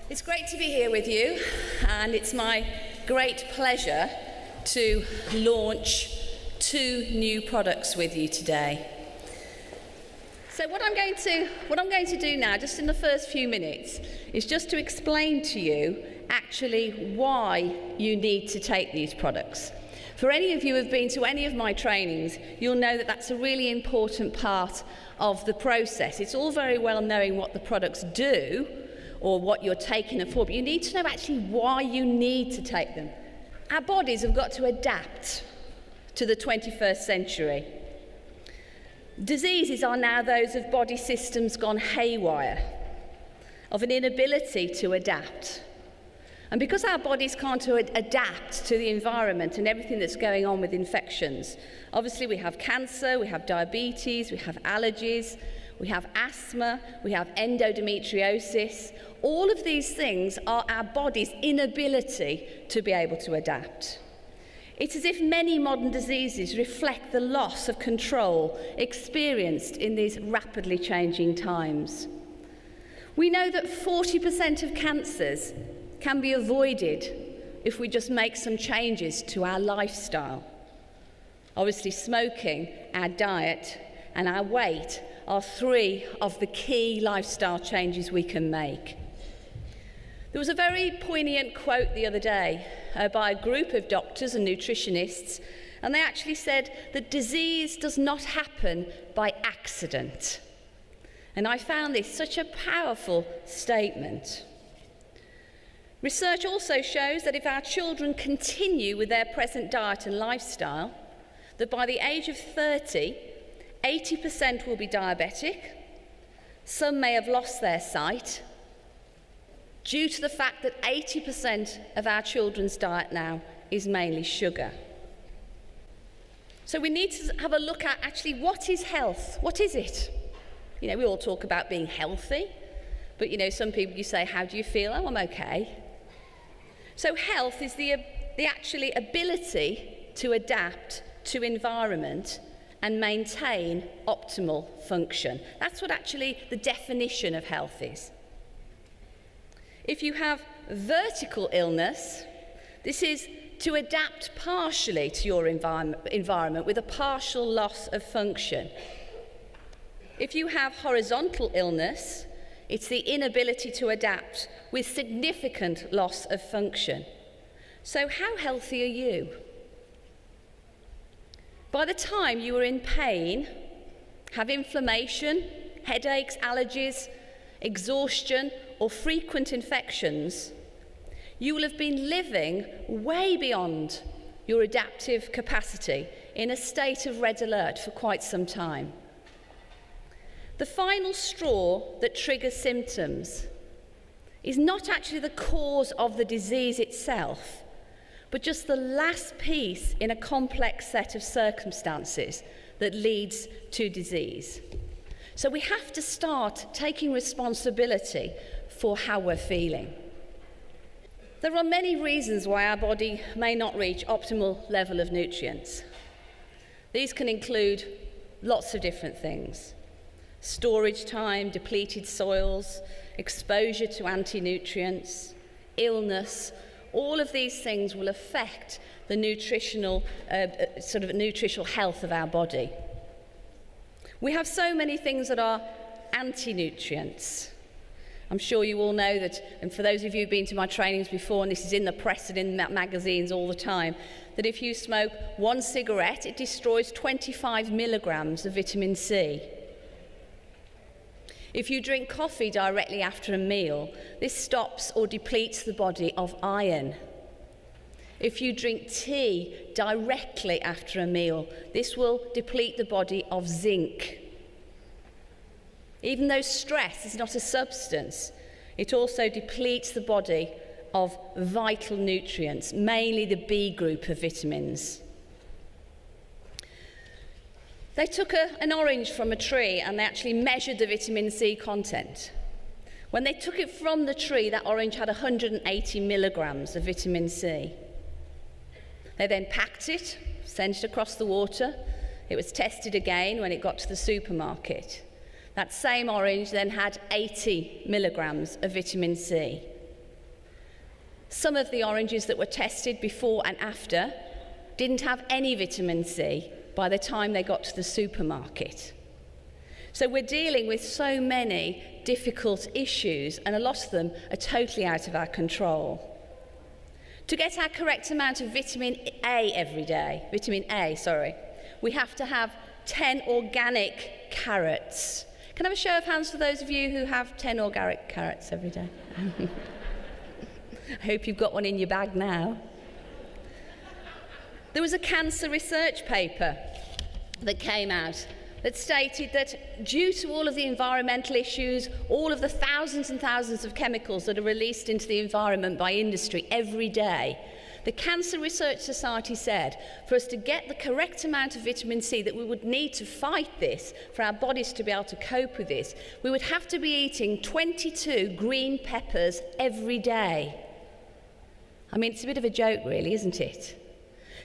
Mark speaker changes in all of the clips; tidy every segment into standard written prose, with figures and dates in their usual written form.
Speaker 1: It's great to be here with you, and it's my great pleasure to launch 2 new products with you today. So what I'm going to do now, just in the first few minutes, is just to explain to you actually why you need to take these products. For any of you who have been to any of my trainings, you'll know that that's a really important part of the process. It's all very well knowing what the products do or what you're taking them for, but you need to know actually why you need to take them. Our bodies have got to adapt to the 21st century. Diseases are now those of body systems gone haywire, of an inability to adapt. And because our bodies can't adapt to the environment and everything that's going on with infections, obviously we have cancer, we have diabetes, we have allergies, we have asthma, we have endometriosis. All of these things are our body's inability to be able to adapt. It's as if many modern diseases reflect the loss of control experienced in these rapidly changing times. We know that 40% of cancers can be avoided if we just make some changes to our lifestyle. Obviously, smoking, our diet, and our weight are 3 of the key lifestyle changes we can make. There was a very poignant quote the other day by a group of doctors and nutritionists, and they actually said that disease does not happen by accident. And I found this such a powerful statement. Research also shows that if our children continue with their present diet and lifestyle, that by the age of 30, 80% will be diabetic. Some may have lost their sight due to the fact that 80% of our children's diet now is mainly sugar. So we need to have a look at actually what is health? What is it? You know, we all talk about being healthy, but you know, some people you say, how do you feel? Oh, I'm okay. So health is the actually ability to adapt to environment and maintain optimal function. That's what actually the definition of health is. If you have vertical illness, this is to adapt partially to your environment with a partial loss of function. If you have horizontal illness, it's the inability to adapt with significant loss of function. So how healthy are you? By the time you are in pain, have inflammation, headaches, allergies, exhaustion, or frequent infections, you will have been living way beyond your adaptive capacity in a state of red alert for quite some time. The final straw that triggers symptoms is not actually the cause of the disease itself, but just the last piece in a complex set of circumstances that leads to disease. So we have to start taking responsibility for how we're feeling. There are many reasons why our body may not reach optimal level of nutrients. These can include lots of different things. Storage time, depleted soils, exposure to anti-nutrients, illness. All of these things will affect the nutritional health of our body. We have so many things that are anti-nutrients. I'm sure you all know that, and for those of you who've been to my trainings before, and this is in the press and in magazines all the time, that if you smoke 1 cigarette, it destroys 25 milligrams of vitamin C. If you drink coffee directly after a meal, this stops or depletes the body of iron. If you drink tea directly after a meal, this will deplete the body of zinc. Even though stress is not a substance, it also depletes the body of vital nutrients, mainly the B group of vitamins. They took an orange from a tree and they actually measured the vitamin C content. When they took it from the tree, that orange had 180 milligrams of vitamin C. They then packed it, sent it across the water. It was tested again when it got to the supermarket. That same orange then had 80 milligrams of vitamin C. Some of the oranges that were tested before and after didn't have any vitamin C by the time they got to the supermarket. So we're dealing with so many difficult issues, and a lot of them are totally out of our control. To get our correct amount of vitamin A, we have to have 10 organic carrots. Can I have a show of hands for those of you who have 10 organic carrots every day? I hope you've got one in your bag now. There was a cancer research paper that came out that stated that due to all of the environmental issues, all of the thousands and thousands of chemicals that are released into the environment by industry every day, the Cancer Research Society said for us to get the correct amount of vitamin C that we would need to fight this, for our bodies to be able to cope with this, we would have to be eating 22 green peppers every day. I mean, it's a bit of a joke, really, isn't it?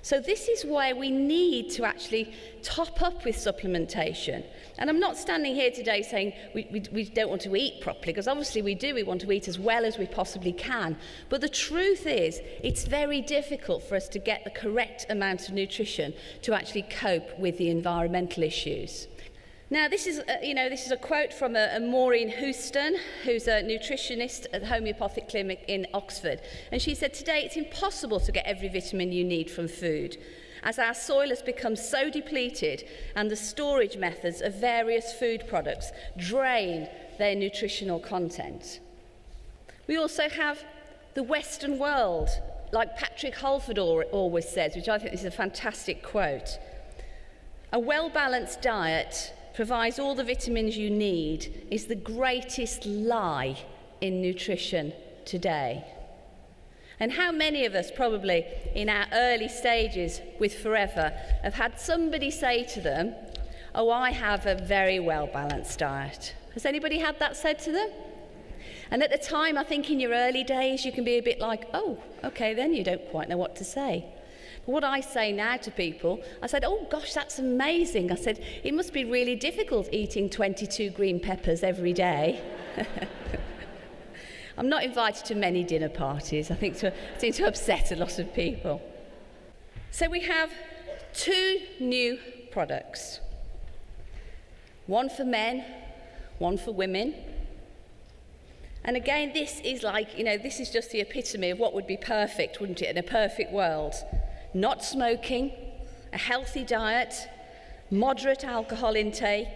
Speaker 1: So this is why we need to actually top up with supplementation. And I'm not standing here today saying we don't want to eat properly, because obviously we do. We want to eat as well as we possibly can. But the truth is, it's very difficult for us to get the correct amount of nutrition to actually cope with the environmental issues. Now, this is a quote from a Maureen Houston, who's a nutritionist at the homeopathic clinic in Oxford. And she said, today it's impossible to get every vitamin you need from food, as our soil has become so depleted and the storage methods of various food products drain their nutritional content. We also have the Western world, like Patrick Holford always says, which I think is a fantastic quote. A well-balanced diet provides all the vitamins you need is the greatest lie in nutrition today. And how many of us probably in our early stages with Forever have had somebody say to them, oh, I have a very well-balanced diet. Has anybody had that said to them? And at the time, I think in your early days, you can be a bit like, oh, okay, then you don't quite know what to say. But what I say now to people, I said, oh gosh, that's amazing. I said, it must be really difficult eating 22 green peppers every day. I'm not invited to many dinner parties. I think it seems to upset a lot of people. So we have 2 new products. One for men, one for women. And again, this is like, this is just the epitome of what would be perfect, wouldn't it, in a perfect world. Not smoking, a healthy diet, moderate alcohol intake,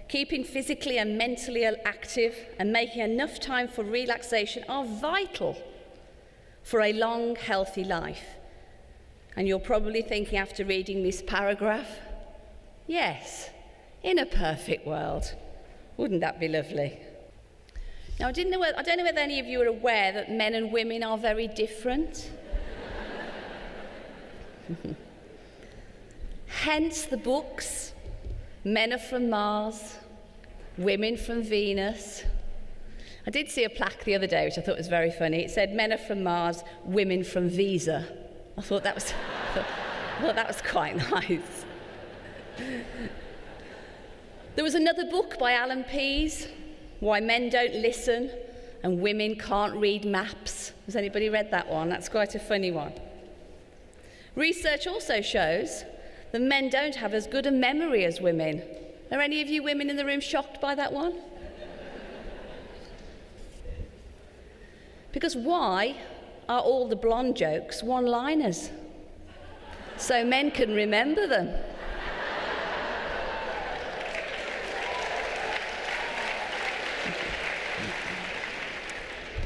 Speaker 1: keeping physically and mentally active, and making enough time for relaxation are vital for a long, healthy life. And you're probably thinking after reading this paragraph, yes, in a perfect world. Wouldn't that be lovely? Now, I don't know whether any of you are aware that men and women are very different. Hence the books, Men Are From Mars, Women From Venus. I did see a plaque the other day, which I thought was very funny. It said, Men are from Mars, women from Visa. I thought that was quite nice. There was another book by Alan Pease, Why Men Don't Listen and Women Can't Read Maps. Has anybody read that one? That's quite a funny one. Research also shows that men don't have as good a memory as women. Are any of you women in the room shocked by that one? Because why are all the blonde jokes one-liners? So men can remember them.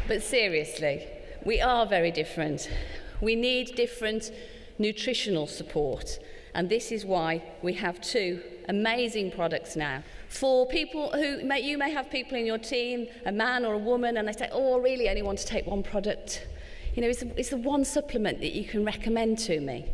Speaker 1: But seriously, we are very different. We need different nutritional support, and this is why we have 2 amazing products now. For people you may have people in your team, a man or a woman, and they say, oh, I really only want to take one product. It's the one supplement that you can recommend to me.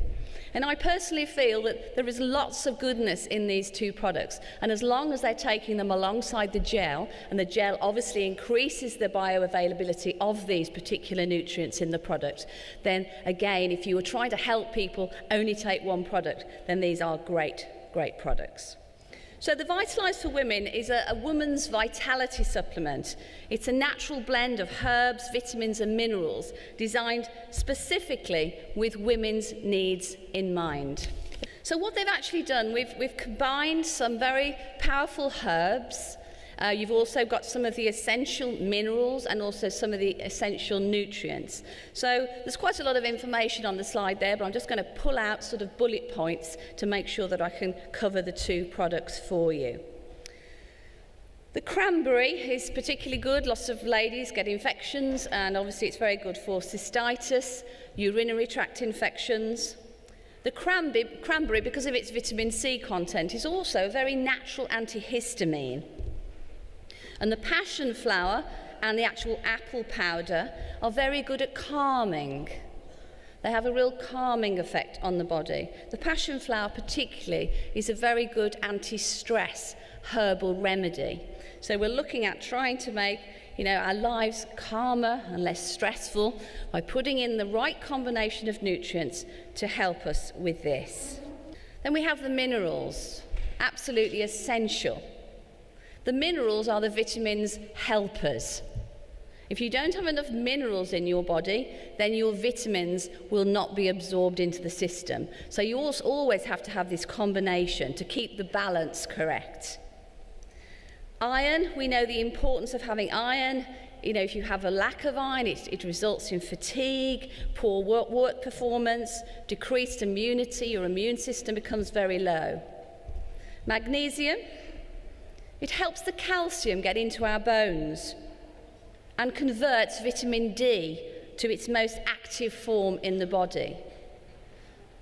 Speaker 1: And I personally feel that there is lots of goodness in these 2 products, and as long as they're taking them alongside the gel, and the gel obviously increases the bioavailability of these particular nutrients in the product, then again, if you were trying to help people only take one product, then these are great, great products. So the Viotolize for Women is a woman's vitality supplement. It's a natural blend of herbs, vitamins and minerals designed specifically with women's needs in mind. So what they've actually done, we've combined some very powerful herbs. You've also got some of the essential minerals and also some of the essential nutrients. So there's quite a lot of information on the slide there, but I'm just going to pull out sort of bullet points to make sure that I can cover the two products for you. The cranberry is particularly good. Lots of ladies get infections, and obviously it's very good for cystitis, urinary tract infections. The cranberry, because of its vitamin C content, is also a very natural antihistamine. And the passion flower and the actual apple powder are very good at calming. They have a real calming effect on the body. The passion flower particularly is a very good anti-stress herbal remedy. So we're looking at trying to make our lives calmer and less stressful by putting in the right combination of nutrients to help us with this. Then we have the minerals, absolutely essential. The minerals are the vitamins' helpers. If you don't have enough minerals in your body, then your vitamins will not be absorbed into the system. So you also always have to have this combination to keep the balance correct. Iron, we know the importance of having iron. If you have a lack of iron, it results in fatigue, poor work performance, decreased immunity. Your immune system becomes very low. Magnesium, it helps the calcium get into our bones and converts vitamin D to its most active form in the body.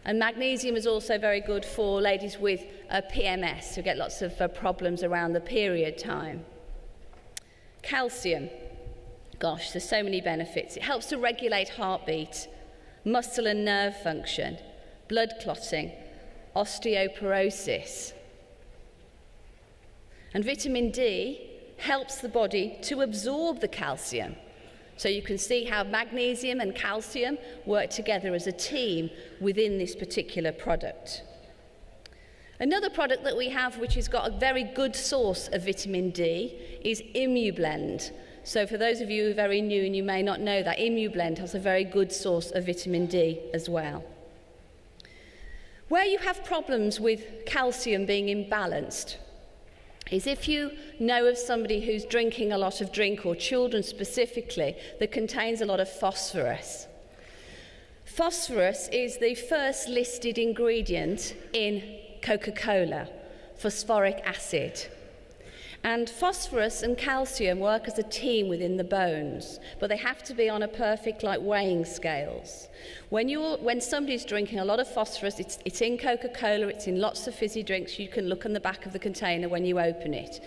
Speaker 1: And magnesium is also very good for ladies with PMS, who get lots of problems around the period time. Calcium, gosh, there's so many benefits. It helps to regulate heartbeat, muscle and nerve function, blood clotting, osteoporosis. And vitamin D helps the body to absorb the calcium. So you can see how magnesium and calcium work together as a team within this particular product. Another product that we have which has got a very good source of vitamin D is ImmuBlend. So for those of you who are very new and you may not know that, ImmuBlend has a very good source of vitamin D as well. Where you have problems with calcium being imbalanced is if you know of somebody who's drinking a lot of drink, or children specifically, that contains a lot of phosphorus. Phosphorus is the first listed ingredient in Coca-Cola, phosphoric acid. And phosphorus and calcium work as a team within the bones, but they have to be on a perfect weighing scales. When somebody's drinking a lot of phosphorus, it's in Coca-Cola, it's in lots of fizzy drinks, you can look on the back of the container when you open it.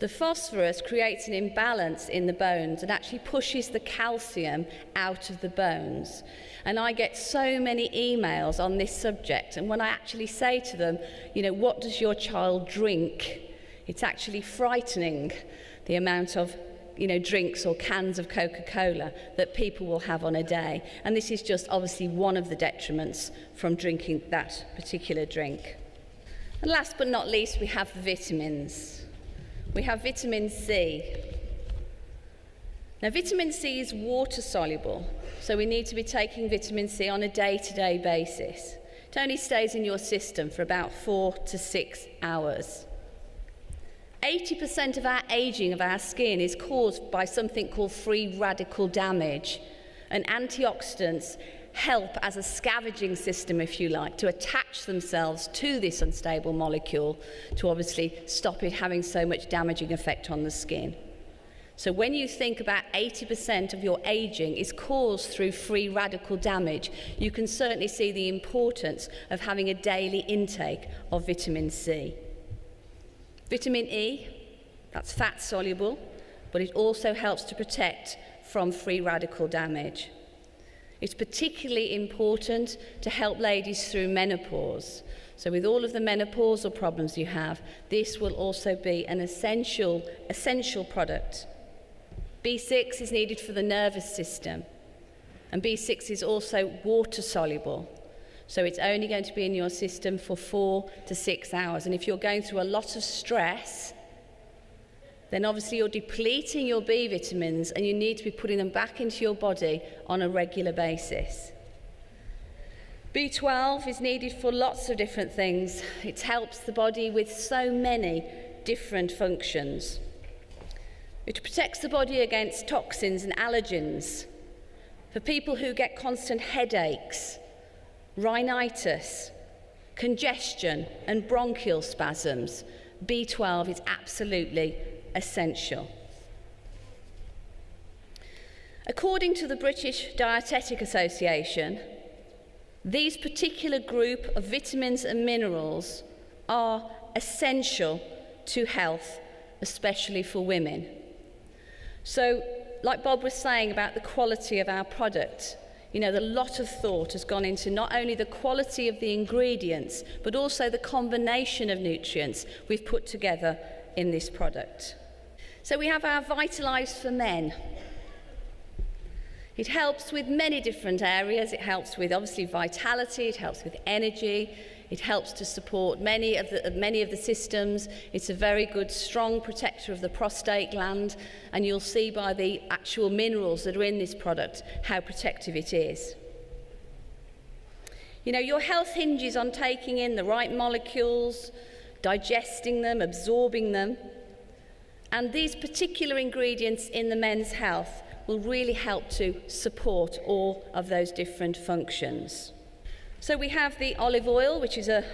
Speaker 1: The phosphorus creates an imbalance in the bones and actually pushes the calcium out of the bones. And I get so many emails on this subject, and when I actually say to them, what does your child drink? It's actually frightening, the amount of drinks or cans of Coca-Cola that people will have on a day. And this is just obviously one of the detriments from drinking that particular drink. And last but not least, we have the vitamins. We have vitamin C. Now, vitamin C is water soluble, so we need to be taking vitamin C on a day-to-day basis. It only stays in your system for about 4 to 6 hours. 80% of our aging of our skin is caused by something called free radical damage. And antioxidants help as a scavenging system, if you like, to attach themselves to this unstable molecule to obviously stop it having so much damaging effect on the skin. So when you think about 80% of your aging is caused through free radical damage, you can certainly see the importance of having a daily intake of vitamin C. Vitamin E, that's fat soluble, but it also helps to protect from free radical damage. It's particularly important to help ladies through menopause. So with all of the menopausal problems you have, this will also be an essential product. B6 is needed for the nervous system, and B6 is also water soluble. So it's only going to be in your system for 4 to 6 hours. And if you're going through a lot of stress, then obviously you're depleting your B vitamins and you need to be putting them back into your body on a regular basis. B12 is needed for lots of different things. It helps the body with so many different functions. It protects the body against toxins and allergens. For people who get constant headaches, rhinitis, congestion and bronchial spasms, B12 is absolutely essential. According to the British Dietetic Association, these particular group of vitamins and minerals are essential to health, especially for women. So, like Bob was saying about the quality of our product, you know, a lot of thought has gone into not only the quality of the ingredients, but also the combination of nutrients we've put together in this product. So we have our Viotolize for Men. It helps with many different areas. It helps with, obviously, vitality. It helps with energy. It helps to support many of the systems. It's a very good, strong protector of the prostate gland. And you'll see by the actual minerals that are in this product how protective it is. You know, your health hinges on taking in the right molecules, digesting them, absorbing them. And these particular ingredients in the men's health will really help to support all of those different functions. So we have the olive oil, which is a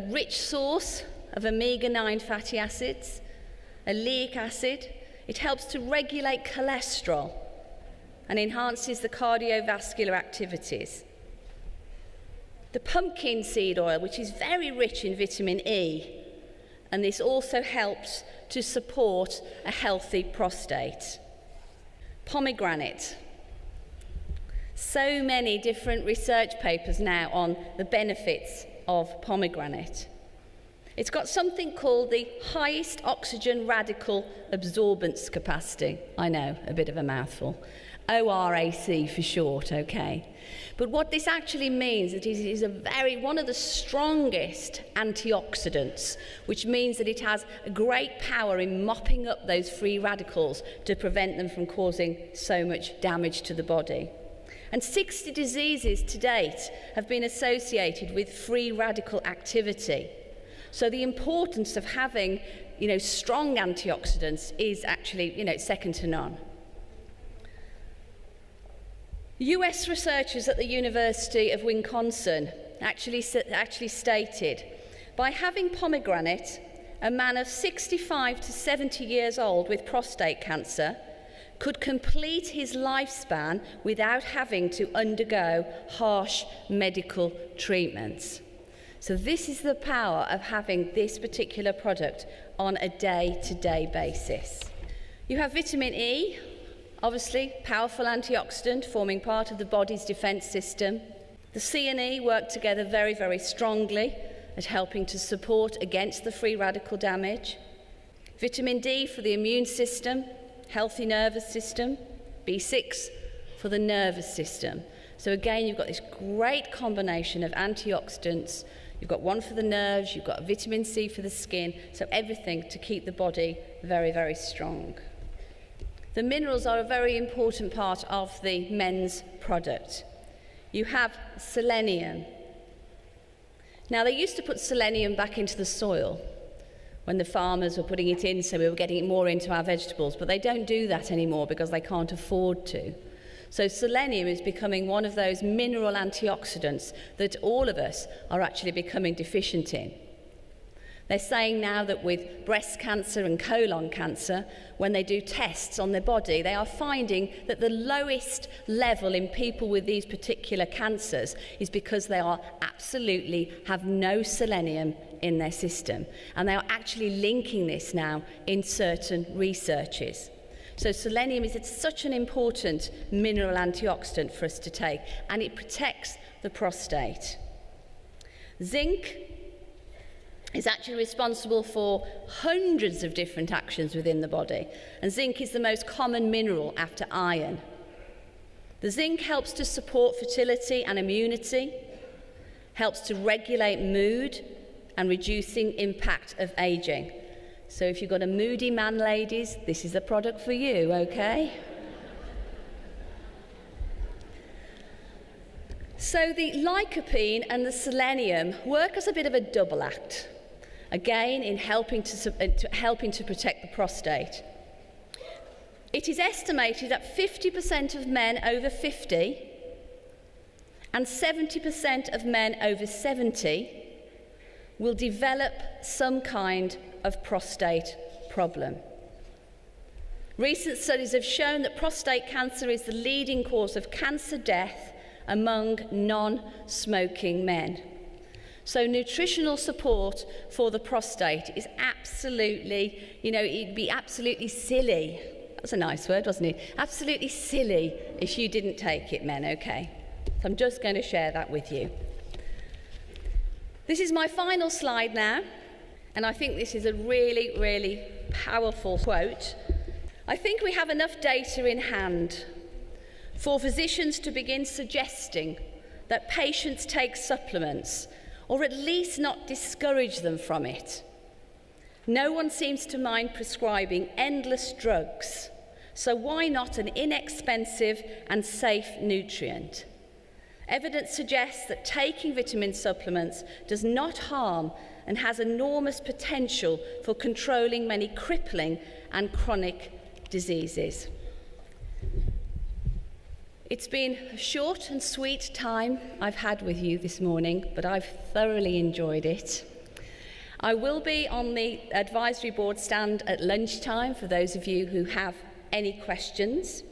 Speaker 1: rich source of omega-9 fatty acids, oleic acid. It helps to regulate cholesterol and enhances the cardiovascular activities. The pumpkin seed oil, which is very rich in vitamin E, and this also helps to support a healthy prostate. Pomegranate. So many different research papers now on the benefits of pomegranate. It's got something called the highest oxygen radical absorbance capacity. I know, a bit of a mouthful. ORAC for short, okay. But what this actually means is it is one of the strongest antioxidants, which means that it has a great power in mopping up those free radicals to prevent them from causing so much damage to the body. And 60 diseases to date have been associated with free radical activity. So the importance of having, strong antioxidants is actually, second to none. US researchers at the University of Wisconsin actually stated, by having pomegranate, a man of 65 to 70 years old with prostate cancer could complete his lifespan without having to undergo harsh medical treatments. So this is the power of having this particular product on a day-to-day basis. You have vitamin E, obviously powerful antioxidant forming part of the body's defense system. The C and E work together very, very strongly at helping to support against the free radical damage. Vitamin D for the immune system, healthy nervous system. B6 for the nervous system. So again, you've got this great combination of antioxidants. You've got one for the nerves, you've got vitamin C for the skin, so everything to keep the body very, very strong. The minerals are a very important part of the men's product. You have selenium. Now, they used to put selenium back into the soil when the farmers were putting it in, so we were getting it more into our vegetables, but they don't do that anymore because they can't afford to. So selenium is becoming one of those mineral antioxidants that all of us are actually becoming deficient in. They're saying now that with breast cancer and colon cancer, when they do tests on their body, they are finding that the lowest level in people with these particular cancers is because they are absolutely have no selenium in their system. And they are actually linking this now in certain researches. So selenium is such an important mineral antioxidant for us to take, and it protects the prostate. Zinc is actually responsible for hundreds of different actions within the body, and zinc is the most common mineral after iron. The zinc helps to support fertility and immunity, helps to regulate mood and reducing impact of aging. So if you've got a moody man, ladies, this is a product for you, okay? So the lycopene and the selenium work as a bit of a double act, again in helping to protect the prostate. It is estimated that 50% of men over 50 and 70% of men over 70 will develop some kind of prostate problem. Recent studies have shown that prostate cancer is the leading cause of cancer death among non-smoking men. So nutritional support for the prostate is absolutely, it'd be absolutely silly. That's a nice word, wasn't it? Absolutely silly if you didn't take it, men, okay? So I'm just going to share that with you. This is my final slide now, and I think this is a really, really powerful quote. I think we have enough data in hand for physicians to begin suggesting that patients take supplements, or at least not discourage them from it. No one seems to mind prescribing endless drugs, so why not an inexpensive and safe nutrient? Evidence suggests that taking vitamin supplements does not harm and has enormous potential for controlling many crippling and chronic diseases. It's been a short and sweet time I've had with you this morning, but I've thoroughly enjoyed it. I will be on the advisory board stand at lunchtime for those of you who have any questions.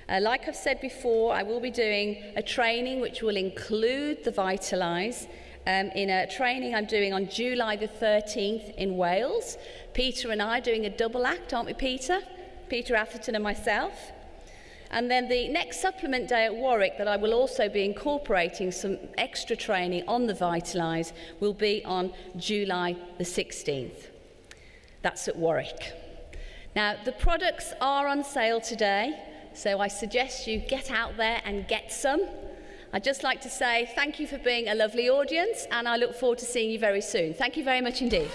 Speaker 1: Like I've said before, I will be doing a training which will include the Viotolize in a training I'm doing on July the 13th in Wales. Peter and I are doing a double act, aren't we, Peter? Peter Atherton and myself. And then the next supplement day at Warwick that I will also be incorporating some extra training on the Viotolize will be on July the 16th. That's at Warwick. Now, the products are on sale today, so I suggest you get out there and get some. I'd just like to say thank you for being a lovely audience, and I look forward to seeing you very soon. Thank you very much indeed.